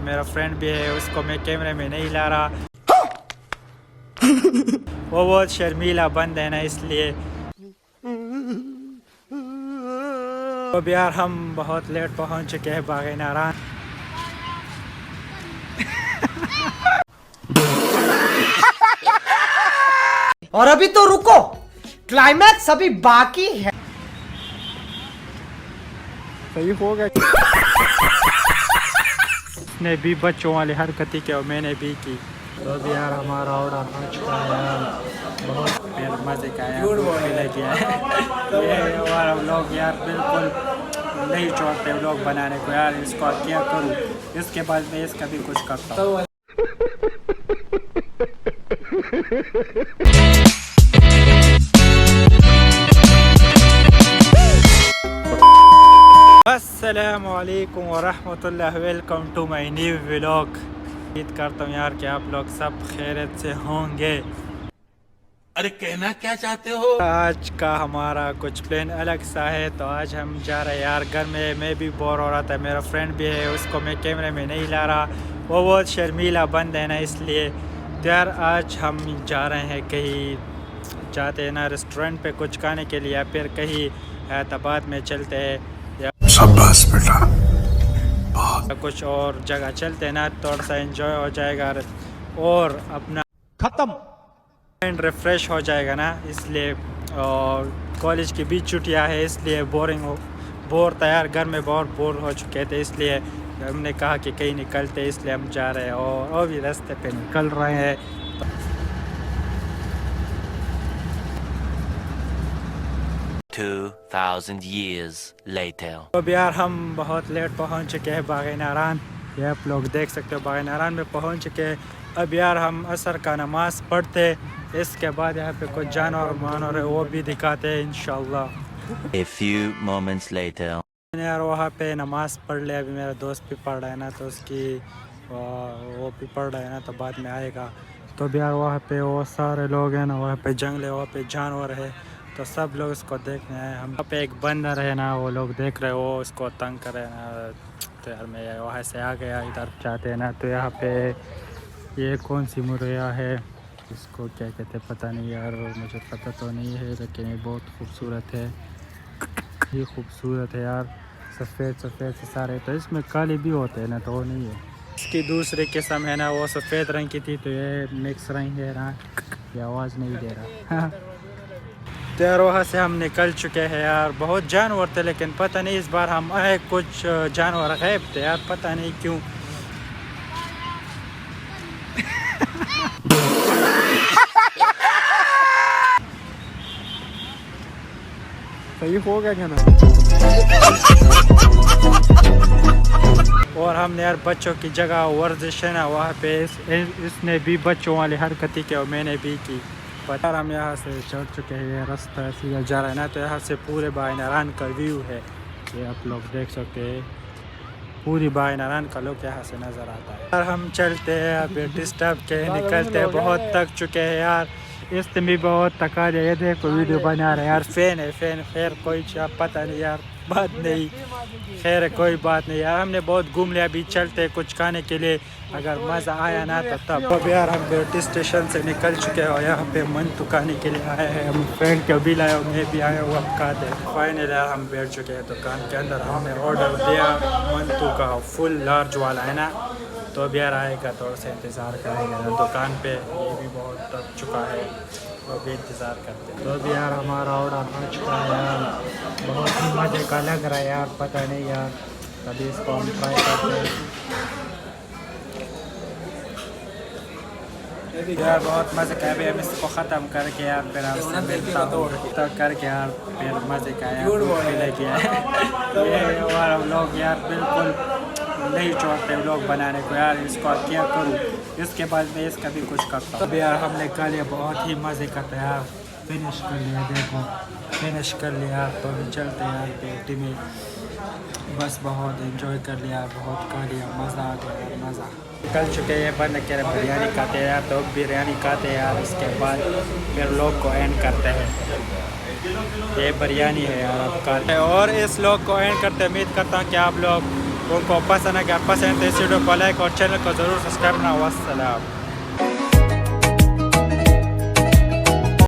मेरा फ्रेंड भी है, उसको मैं कैमरे में नहीं ला रहा। वो बहुत शर्मीला बंद है ना, इसलिए। अब यार हम बहुत लेट पहुंच चुके हैं बाग़ नारायण। और अभी तो रुको, क्लाइमैक्स अभी बाकी है। सही हो गया। ने भी बच्चों वाली हरकतें की और मैंने भी की। तो अभी यार हमारा ऑर्डर हो चुका है यार, बहुत मज़े का यार, लगे है। ये हमारा व्लॉग यार बिल्कुल नहीं छोड़ते व्लॉग बनाने को यार, इसको क्या करूँ, इसके बाद मैं इसका भी कुछ करता हूँ। अस्सलामु अलैकुम वरहमतुल्लाह, welcome to my new vlog. उम्मीद करता हूँ यार कि आप लोग सब खैरियत से होंगे। अरे कहना क्या चाहते हो? आज का हमारा कुछ प्लान अलग सा है, तो आज हम जा रहे हैं यार घर में। मैं भी बोर हो रहा था, मेरा फ्रेंड भी है, उसको मैं कैमरे में नहीं ला रहा, वो बहुत शर्मीला बंद है ना, इसलिए। तो यार आज हम जा रहे हैं कहीं, जाते हैं ना रेस्टोरेंट पे कुछ खाने के लिए, या फिर कहीं हैदराबाद में चलते हैं, या शाबाश बेटा, कुछ और जगह चलते हैं ना, थोड़ा सा एंजॉय हो जाएगा और अपना खत्म माइंड रिफ्रेश हो जाएगा ना, इसलिए। और कॉलेज की भी छुट्टियां है, इसलिए बोर था यार, घर में बहुत बोर हो चुके थे, इसलिए हमने कहा कि कहीं निकलते, इसलिए हम जा रहे हैं और भी रास्ते पे निकल रहे हैं। 2000 years later. अब यार हम बहुत लेट पहुंच चुके हैं बाग़ नारायण। ये आप लोग देख सकते हो, बाग़ नारायण में पहुंच चुके हैं। अब यार हम असर का नमाज पढ़ते, इसके बाद यहाँ पे कुछ जानवर मानवर है वो भी दिखाते हैं इंशाल्लाह। A few moments later. यार वहाँ पे नमाज पढ़ ले, अभी मेरा दोस्त भी पढ़ रहा है ना, तो उसकी वो भी पढ़ रहा है ना, तो बाद में आएगा। तो भी यार वहाँ पे वो सारे लोग हैं ना, वहाँ पे जंगल है, वहाँ पे जानवर है, तो सब लोग उसको देखने आए। हम वहाँ पे एक बंदर है ना, वो लोग देख रहे, वो उसको तंग कर रहे हैं ना। तो यार मैं वहाँ से आ गया, इधर जाते हैं ना। तो यहाँ पे ये कौन सी मुर्गियाँ है, इसको क्या कहते हैं पता नहीं यार, मुझे पता तो नहीं है, लेकिन ये बहुत खूबसूरत है, ये खूबसूरत है यार, सफ़ेद सफ़ेद से सारे। तो इसमें काले भी होते हैं ना, तो वो नहीं है। इसकी दूसरी किस्म है ना, वो सफ़ेद रंग की थी, तो ये मिक्स रंग है ना, ये आवाज़ नहीं दे रहा। तो यार वहाँ से हम निकल चुके हैं यार, बहुत जानवर थे, लेकिन पता नहीं इस बार हम आए कुछ जानवर गायब थे यार, पता नहीं क्यों। सही हो गया ना। और हमने यार बच्चों की जगह वर्जिश है ना, वहाँ पे इसने भी बच्चों वाली हरकतें की और मैंने भी की। पर यार हम यहाँ से चढ़ चुके हैं, ये रास्ता सीधा जा रहा है ना, तो यहाँ से पूरे बाग़ नारायण का व्यू है, ये आप लोग देख सकते हैं, पूरी बाग़ नारायण का लोग यहाँ से नज़र आता है। यार हम चलते हैं, अभी डिस्टर्ब के निकलते हैं, बहुत थक चुके हैं यार, इसमें भी बहुत थका लिया। ये देखो वीडियो बना रहे हैं यार, फैन है फैन, खैर कोई पता नहीं यार, बात नहीं, खैर है कोई बात नहीं यार, हमने बहुत घूम लिया, अभी चलते हैं कुछ खाने के लिए, अगर मज़ा आया ना तो तब। अब यार हम बेटी स्टेशन से निकल चुके हैं और यहाँ पे मंतू खाने के लिए आए हैं, हम फ्रेंड को भी लाए, मैं भी आया हुआ, अब खाते हैं। फाइनल यार हम बैठ चुके हैं दुकान के अंदर, हमने ऑर्डर दिया मंतू का फुल लार्ज वाला है ना, तो अब यार आएगा, थोड़ा सा इंतज़ार करेंगे ना दुकान पे, ये भी बहुत थक चुका है, तो भी इंतज़ार करते हैं। तो अभी यार हमारा ऑर्डर हो चुका है यार, बहुत ही मज़े का लग रहा है यार, पता नहीं यार, कभी इसको हम ट्राई करते हैं यार, बहुत मज़े का। अभी हम इसको ख़त्म करके यार फिर आपसे मिलता हूँ, तो करके यार फिर मज़े का यार लगे है। ये हमारा व्लॉग यार बिल्कुल नहीं छोड़ते व्लॉग बनाने को यार, इसको क्या करूँ, इसके बाद मैं इसका भी कुछ करता हूँ। अभी यार हमने खा लिया, बहुत ही मज़े का था यार, फिनिश कर लिया, देखो फिनिश कर लिया। तो अभी चलते हैं यार पेटी में, बस बहुत एंजॉय कर लिया, बहुत खा लिया, मज़ा आ गया यार, मज़ा। निकल चुके हैं, बंद कह रहे बिरयानी खाते हैं यार, तो बिरयानी खाते हैं यार, उसके बाद फिर लोग को एंड करते हैं। ये बिरयानी है यार, आप खाते हैं और इस लोग को एंड करते हैं। उम्मीद करता हूँ कि आप लोग उनको पसंद है, अगर पसंद है तो इस वीडियो को लाइक और चैनल को ज़रूर सब्सक्राइब करना। वस्सलाम।